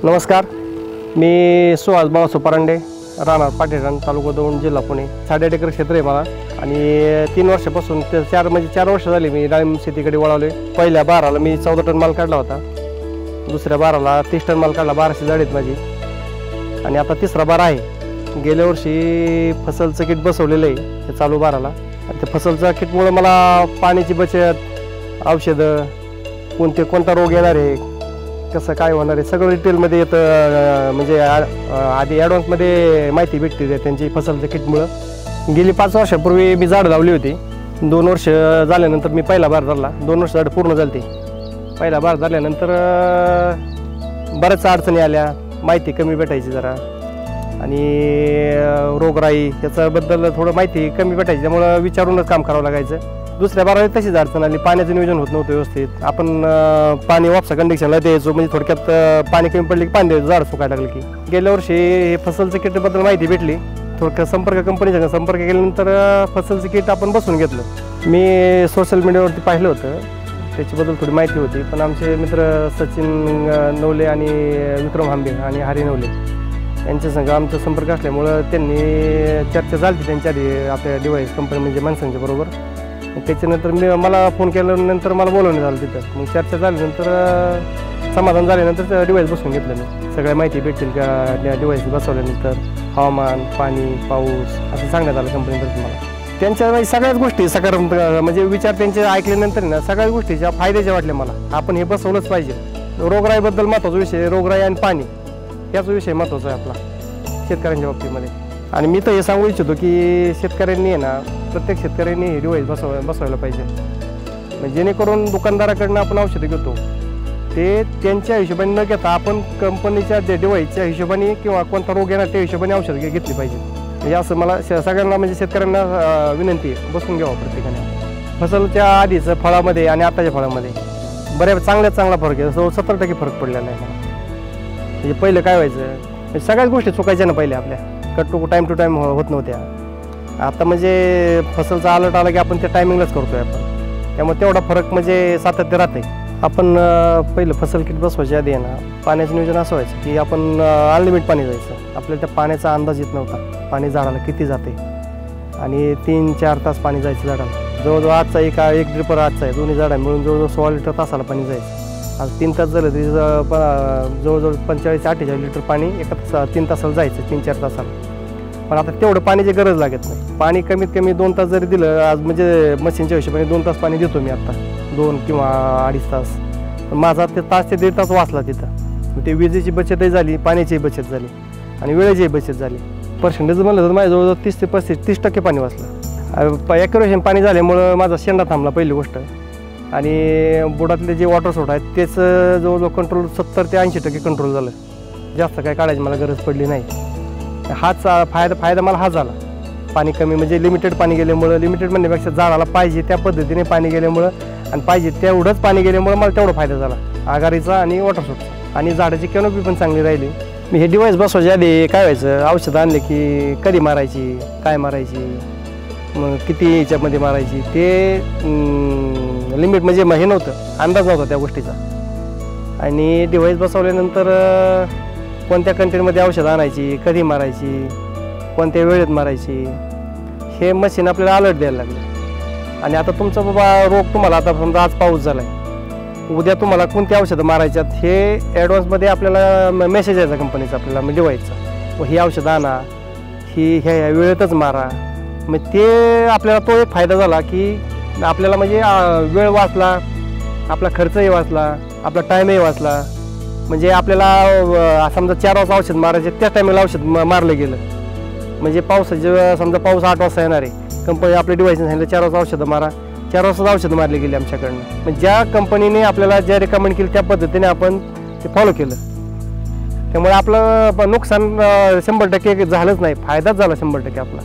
नमस्कार, मी सुहास बाळासाहेब परांडे, राहणार पाटीरान, तालुका दौंड, जिल्हा पुणे. 8.5 एकर क्षेत्र आहे मला आणि 3 वर्षापासून 4 वर्ष झाली मी डाळिंब शेतीकडे वळालोय. पहिल्या बाराला मी 14 टन माल काढला होता, दुसऱ्या बाराला 30 टन माल काढला. 1200 झाड आहेत माझी आणि आता तिसरा बार आहे. गेल्या वर्षी फसलचं किट बसवलेलं आहे ते चालू बाराला. आणि त्या फसलच्या किटमुळे मला पाण्याची बचत, औषधं, कोणता रोग येणार आहे, कसं काय होणार आहे, सगळं डिटेलमध्ये येतं. म्हणजे आधी ॲडव्हान्समध्ये माहिती भेटते त्यांची फसलच्या किटमुळं. गेली 5 वर्षापूर्वी मी झाडं लावली होती. 2 वर्ष झाल्यानंतर मी पहिला बार धरला. 2 वर्ष झाडं पूर्ण झाली. पहिला बार झाल्यानंतर बऱ्याच अडचणी आल्या, माहिती कमी भेटायची जरा आणि रोगराई याच्याबद्दल थोडं माहिती कमी भेटायची, त्यामुळं विचारूनच काम करावं लागायचं. दुसऱ्या बाराला तशीच अडचण आली, पाण्याचं नियोजन होत नव्हतं व्यवस्थित. आपण पाणी वापसा कंडिशनला द्यायचो, म्हणजे थोडक्यात पाणी कमी पडले की पाणी द्यायचं, झाड सुकायला लागलं की. गेल्या वर्षी हे फसलचं किटबद्दल माहिती भेटली. थोडक्यात कंपनीचा संपर्क केल्यानंतर फसलचं किट आपण बसवून घेतलं. मी सोशल मीडियावरती पाहिलं होतं, त्याच्याबद्दल थोडी माहिती होती. पण आमचे मित्र सचिन नवले आणि विक्रम हांबे आणि हरी नवले यांच्या संग आमचा संपर्क असल्यामुळं त्यांनी चर्चा झाली त्यांच्या आधी आपल्या डिवाईस कंपनी म्हणजे माणसांच्या बरोबर. त्याच्यानंतर मला फोन केल्यानंतर मला बोलवण्यात आलं तिथं. मग चर्चा झाल्यानंतर समाधान झाल्यानंतर डिवाईस बसवून घेतलं मी. सगळ्या माहिती भेटतील का डिवाईस बसवल्यानंतर, हवामान, पाणी, पाऊस असं सांगण्यात आलं कंपनीतर्फे मला. त्यांच्या म्हणजे सगळ्याच गोष्टी सकारात्मक, म्हणजे विचार त्यांचे ऐकल्यानंतर ना सगळ्याच गोष्टीच्या फायद्याच्या वाटल्या मला. आपण हे बसवलंच पाहिजे. रोगराईबद्दल महत्त्वाचा विषय, रोगराई आणि पाणी याचा विषय महत्त्वाचा आहे आपला शेतकऱ्यांच्या बाबतीमध्ये. आणि मी तर हे सांगू इच्छितो की शेतकऱ्यांनी आहे ना, प्रत्येक शेतकऱ्यांनी हे डिवाईस बसवायला पाहिजे. म्हणजे जेणेकरून दुकानदाराकडनं आपण औषधं घेतो ते त्यांच्या हिशोबाने न घेता आपण कंपनीच्या डिवाईसच्या हिशोबाने किंवा कोणता रोग येणार त्या हिशोबाने औषधं घेतली पाहिजे. म्हणजे असं मला सगळ्यांना म्हणजे शेतकऱ्यांना विनंती आहे, बसून घ्यावं प्रत्येकाने. फसलच्या आधीचं फळामध्ये आणि आताच्या फळामध्ये बऱ्याच चांगला फरक आहे. 70% फरक पडलेला आहे मला. म्हणजे पहिलं काय व्हायचं, सगळ्याच गोष्टी चुकायच्या ना पहिले आपल्या, टाईम टू टाईम होत नव्हत्या. आता म्हणजे फसलचा अलर्ट आला की आपण त्या टायमिंगलाच करतोय आपण, त्यामुळे तेवढा फरक म्हणजे सातत्य राहते. आपण पहिलं फसल किट बसवायच्या आधी आहे ना, पाण्याचं नियोजन असं व्हायचं की आपण अनलिमिट पाणी जायचं. आपल्याला त्या पाण्याचा अंदाज येत नव्हता, पाणी झाडाला किती जाते. आणि 3-4 तास पाणी जायचं झाडाला. जवळजवळ आजचा एक ड्रिपर आजचा आहे, दोन्ही झाडं मिळून जवळजवळ 16 लिटर तासाला पाणी जायचं. आज 3 तास झालं तरी जवळजवळ 45-48 लिटर पाणी एका 3 तासाला जायचं, 3-4 तासाला. पण आता तेवढं पाण्याची गरज लागत नाही. पाणी कमीत कमी 2 तास जरी दिलं आज, म्हणजे मशीनच्या हिशोबाने 2 तास पाणी देतो मी आता, 2 किंवा 2.5 तास. पण माझा ते तास ते 1.5 तास वाचला तिथं. ते विजेची बचतही झाली, पाण्याचीही बचत झाली आणि वेळेचीही बचत झाली. पर्सेंटेज म्हणलं तर माझ्या जवळजवळ 30 ते 30% पाणी वाचलं. ॲक्युरेशन पाणी झाल्यामुळं माझा शेंडा थांबला पहिली गोष्ट. आणि बुडातले जे वॉटर सोर्स आहेत तेच जवळजवळ कंट्रोल 70 ते 80% कंट्रोल झालं. जास्त काय काढायची मला गरज पडली नाही. हाच फायदा मला हा झाला. पाणी कमी म्हणजे लिमिटेड पाणी गेल्यामुळं, लिमिटेड म्हणण्यापेक्षा झाडाला पाहिजे त्या पद्धतीने पाणी गेल्यामुळं आणि पाहिजे तेवढंच पाणी गेल्यामुळं मला तेवढा फायदा झाला आघाडीचा आणि वॉटर सोर्सचा. आणि झाडाची कॅनोपी पण चांगली राहिली. मी हे डिवाईस बसवायच्या आधी काय व्हायचं, औषधं आणले की कधी मारायची, काय मारायची, मग किती याच्यामध्ये मारायची, ते लिमिट म्हणजे हे नव्हतं, अंदाज नव्हता त्या गोष्टीचा. आणि डिवाईस बसवल्यानंतर कोणत्या कंटेनमध्ये औषधं आणायची, कधी मारायची, कोणत्या वेळेत मारायची, हे मशीन आपल्याला अलर्ट द्यायला लागलं. आणि आता तुमचा बाबा रोग तुम्हाला, आता समजा आज पाऊस झाला आहे, उद्या तुम्हाला कोणती औषधं मारायच्यात हे ॲडव्हान्समध्ये आपल्याला मेसेज यायचा कंपनीचा आपल्याला डिवाईसचा, ही औषधं आणा, ही ह्या वेळेतच मारा. मग ते आपल्याला तो एक फायदा झाला की आपल्याला म्हणजे वेळ वाचला, आपला खर्चही वाचला, आपला टाईमही वाचला. म्हणजे आपल्याला समजा 4 वाजता औषध मारायचे, त्या टायमाला औषध मारलं गेलं. म्हणजे पावसाच्या समजा पाऊस 8 वाजता येणार आहे, कंपनी आपल्या डिवाईसने सांगितलं 4 वाजता औषधं मारा, 4 वाजता औषधं मारली गेली आमच्याकडनं. म्हणजे ज्या कंपनीने आपल्याला ज्या रेकमेंड केलं त्या पद्धतीने आपण ते फॉलो केलं. त्यामुळे आपलं नुकसान 100% झालंच नाही, फायदाच झाला 100% आपला.